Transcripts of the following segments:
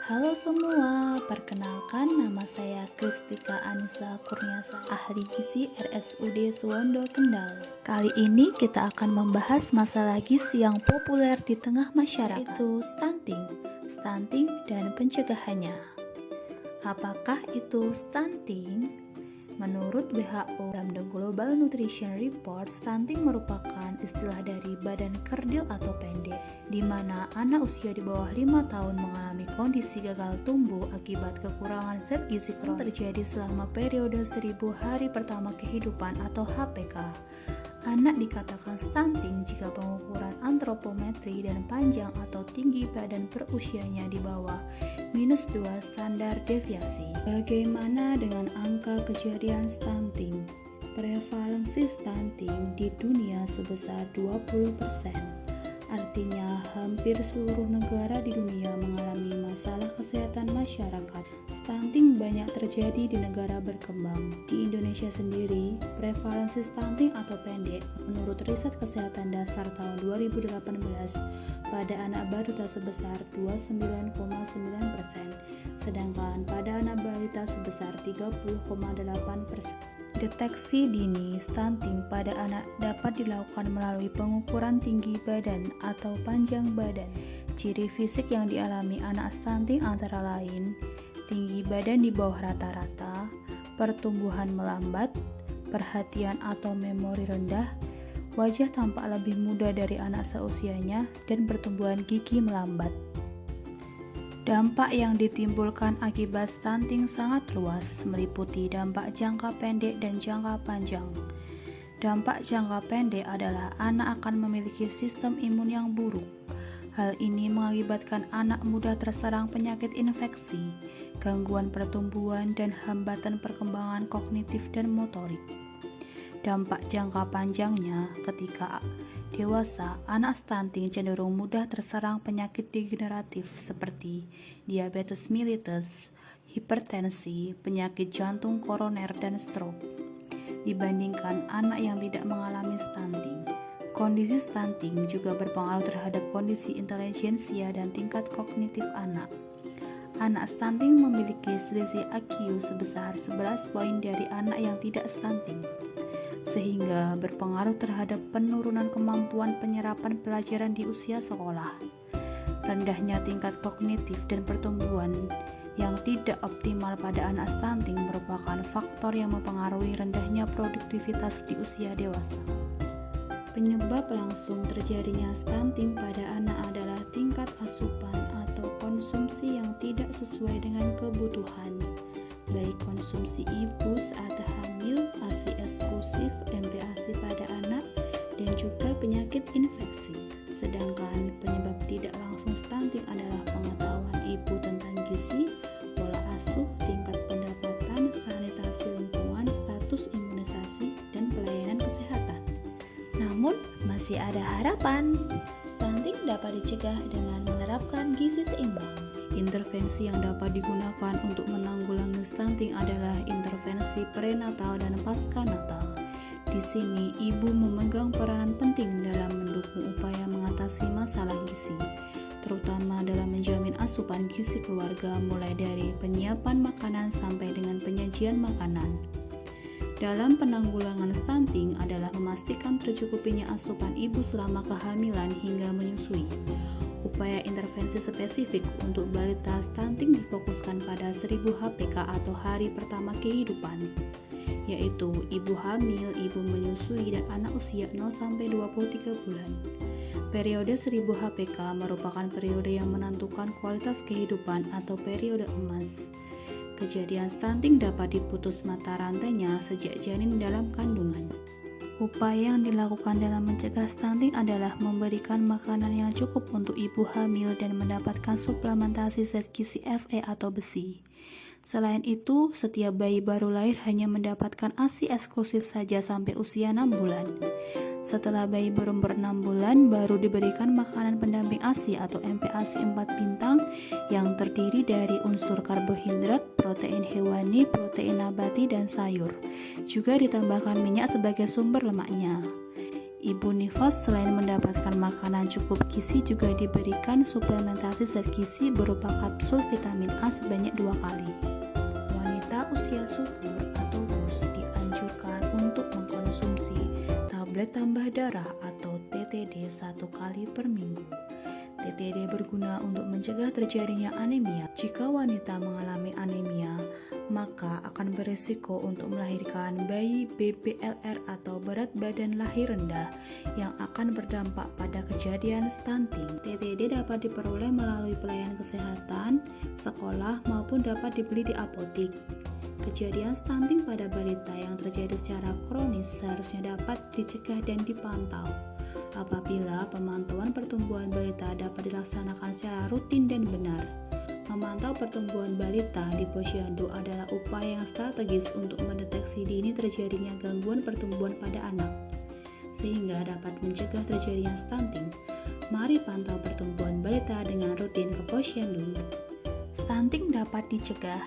Halo semua, perkenalkan nama saya Kristika Anissa Kurniasa, ahli gizi RSUD Suwondo Kendal. Kali ini kita akan membahas masalah gizi yang populer di tengah masyarakat, yaitu stunting dan pencegahannya. Apakah itu stunting? Menurut WHO dalam The Global Nutrition Report, stunting merupakan istilah dari badan kerdil atau pendek, di mana anak usia di bawah 5 tahun mengalami kondisi gagal tumbuh akibat kekurangan zat gizi kronis terjadi selama periode 1000 hari pertama kehidupan atau HPK. Anak dikatakan stunting jika pengukuran antropometri dan panjang atau tinggi badan per usianya di bawah -2 standar deviasi. Bagaimana dengan angka kejadian stunting? Prevalensi stunting di dunia sebesar 20%. Artinya hampir seluruh negara di dunia mengalami masalah kesehatan masyarakat. Stunting banyak terjadi di negara berkembang. Di Indonesia sendiri, prevalensi stunting atau pendek menurut riset kesehatan dasar tahun 2018 pada anak balita sebesar 29,9%, sedangkan pada anak balita sebesar 30,8%. Deteksi dini stunting pada anak dapat dilakukan melalui pengukuran tinggi badan atau panjang badan. Ciri fisik yang dialami anak stunting antara lain tinggi badan di bawah rata-rata, pertumbuhan melambat, perhatian atau memori rendah, wajah tampak lebih muda dari anak seusianya, dan pertumbuhan gigi melambat. Dampak yang ditimbulkan akibat stunting sangat luas, meliputi dampak jangka pendek dan jangka panjang. Dampak jangka pendek adalah anak akan memiliki sistem imun yang buruk. Hal ini mengakibatkan anak mudah terserang penyakit infeksi, gangguan pertumbuhan, dan hambatan perkembangan kognitif dan motorik. Dampak jangka panjangnya, ketika dewasa, anak stunting cenderung mudah terserang penyakit degeneratif seperti diabetes mellitus, hipertensi, penyakit jantung koroner, dan stroke, dibandingkan anak yang tidak mengalami stunting. Kondisi stunting juga berpengaruh terhadap kondisi intelijensia dan tingkat kognitif anak. Anak stunting memiliki selisih IQ sebesar 11 poin dari anak yang tidak stunting, sehingga berpengaruh terhadap penurunan kemampuan penyerapan pelajaran di usia sekolah. Rendahnya tingkat kognitif dan pertumbuhan yang tidak optimal pada anak stunting merupakan faktor yang mempengaruhi rendahnya produktivitas di usia dewasa. Penyebab langsung terjadinya stunting pada anak adalah tingkat asupan atau konsumsi yang tidak sesuai dengan kebutuhan, baik konsumsi ibu saat hamil, ASI eksklusif, MPASI pada anak, dan juga penyakit infeksi. Sedangkan penyebab tidak langsung stunting adalah pengetahuan ibu tentang gizi, pola asuh, tingkat pendapatan, sanitasi lingkungan, status imunisasi, dan pelayanan kesehatan. Namun, masih ada harapan. Stunting dapat dicegah dengan menerapkan gizi seimbang. Intervensi yang dapat digunakan untuk menanggulangi stunting adalah intervensi prenatal dan pasca-natal. Di sini, ibu memegang peranan penting dalam mendukung upaya mengatasi masalah gizi, terutama dalam menjamin asupan gizi keluarga mulai dari penyiapan makanan sampai dengan penyajian makanan. Dalam penanggulangan stunting adalah memastikan tercukupinya asupan ibu selama kehamilan hingga menyusui. Upaya intervensi spesifik untuk balita stunting difokuskan pada 1000 HPK atau hari pertama kehidupan, yaitu ibu hamil, ibu menyusui, dan anak usia 0-23 bulan. Periode 1000 HPK merupakan periode yang menentukan kualitas kehidupan atau periode emas. Kejadian stunting dapat diputus mata rantainya sejak janin dalam kandungan. Upaya yang dilakukan dalam mencegah stunting adalah memberikan makanan yang cukup untuk ibu hamil dan mendapatkan suplementasi zat gizi Fe atau besi. Selain itu, setiap bayi baru lahir hanya mendapatkan ASI eksklusif saja sampai usia 6 bulan. Setelah bayi berumur 6 bulan, baru diberikan makanan pendamping ASI atau MPASI 4 bintang yang terdiri dari unsur karbohidrat, protein hewani, protein nabati, dan sayur. Juga ditambahkan minyak sebagai sumber lemaknya. Ibu nifas selain mendapatkan makanan cukup gizi juga diberikan suplementasi zat gizi berupa kapsul vitamin A sebanyak 2 kali. Wanita usia subur atau BUS dianjurkan untuk mengkonsumsi tablet tambah darah atau TTD 1 kali per minggu. TTD berguna untuk mencegah terjadinya anemia. Jika wanita mengalami anemia, maka akan berisiko untuk melahirkan bayi BBLR atau berat badan lahir rendah yang akan berdampak pada kejadian stunting. TTD dapat diperoleh melalui pelayanan kesehatan, sekolah, maupun dapat dibeli di apotik. Kejadian stunting pada balita yang terjadi secara kronis seharusnya dapat dicegah dan dipantau. Apabila pemantauan pertumbuhan balita dapat dilaksanakan secara rutin dan benar. Memantau pertumbuhan balita di posyandu adalah upaya yang strategis untuk mendeteksi dini terjadinya gangguan pertumbuhan pada anak, sehingga dapat mencegah terjadinya stunting. Mari pantau pertumbuhan balita dengan rutin ke posyandu. Stunting dapat dicegah.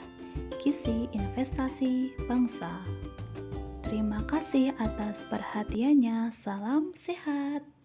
Gizi investasi bangsa. Terima kasih atas perhatiannya. Salam sehat.